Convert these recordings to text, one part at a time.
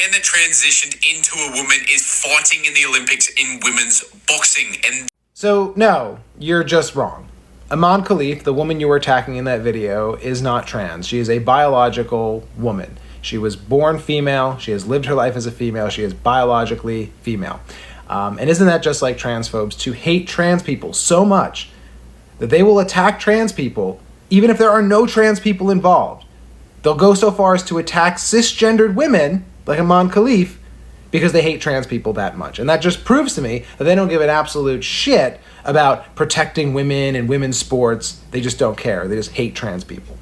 man that transitioned into a woman is fighting in the Olympics in women's boxing. And so, no, you're just wrong. Iman Khalif, the woman you were attacking in that video, is not trans. She is a biological woman. She was born female. She has lived her life as a female. She is biologically female. And isn't that just like transphobes to hate trans people so much that they will attack trans people even if there are no trans people involved? They'll go so far as to attack cisgendered women like Iman Khalif because they hate trans people that much. And that just proves to me that they don't give an absolute shit about protecting women and women's sports. They just don't care. They just hate trans people.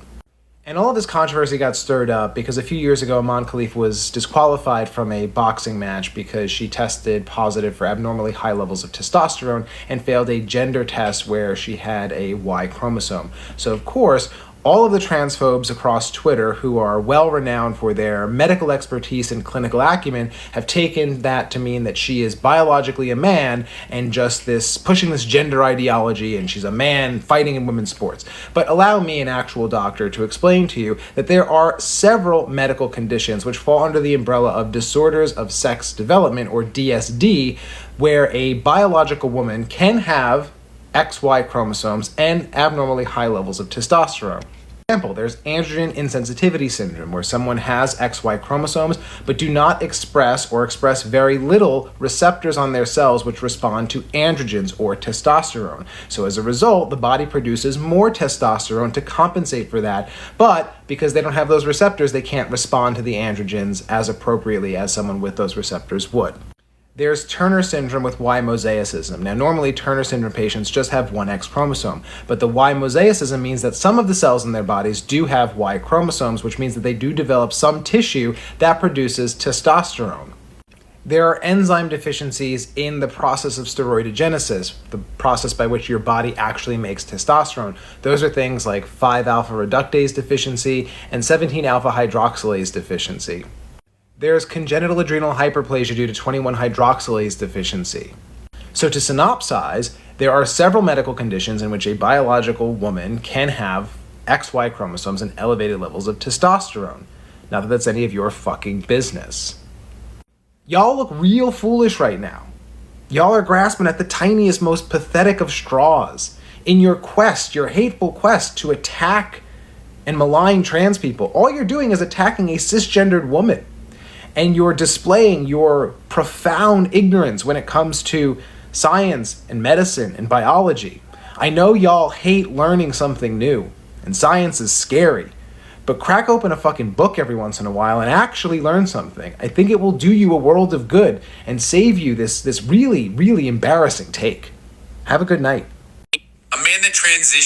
And all of this controversy got stirred up because a few years ago, Iman Khalif was disqualified from a boxing match because she tested positive for abnormally high levels of testosterone and failed a gender test where she had a Y chromosome. So, of course, all of the transphobes across Twitter who are well-renowned for their medical expertise and clinical acumen have taken that to mean that she is biologically a man and just pushing this gender ideology and she's a man fighting in women's sports. But allow me, an actual doctor, to explain to you that there are several medical conditions which fall under the umbrella of disorders of sex development, or DSD, where a biological woman can have XY chromosomes and abnormally high levels of testosterone. For example, there's androgen insensitivity syndrome, where someone has XY chromosomes but do not express or express very little receptors on their cells which respond to androgens or testosterone. So as a result, the body produces more testosterone to compensate for that, but because they don't have those receptors, they can't respond to the androgens as appropriately as someone with those receptors would. There's Turner syndrome with Y mosaicism. Now, normally Turner syndrome patients just have one X chromosome, but the Y mosaicism means that some of the cells in their bodies do have Y chromosomes, which means that they do develop some tissue that produces testosterone. There are enzyme deficiencies in the process of steroidogenesis, the process by which your body actually makes testosterone. Those are things like 5-alpha reductase deficiency and 17-alpha hydroxylase deficiency. There's congenital adrenal hyperplasia due to 21-hydroxylase deficiency. So to synopsize, there are several medical conditions in which a biological woman can have XY chromosomes and elevated levels of testosterone. Not that that's any of your fucking business. Y'all look real foolish right now. Y'all are grasping at the tiniest, most pathetic of straws in your quest, your hateful quest to attack and malign trans people. All you're doing is attacking a cisgendered woman. And you're displaying your profound ignorance when it comes to science and medicine and biology. I know y'all hate learning something new, and science is scary, but crack open a fucking book every once in a while and actually learn something. I think it will do you a world of good and save you this really, really embarrassing take. Have a good night. a man that transitioned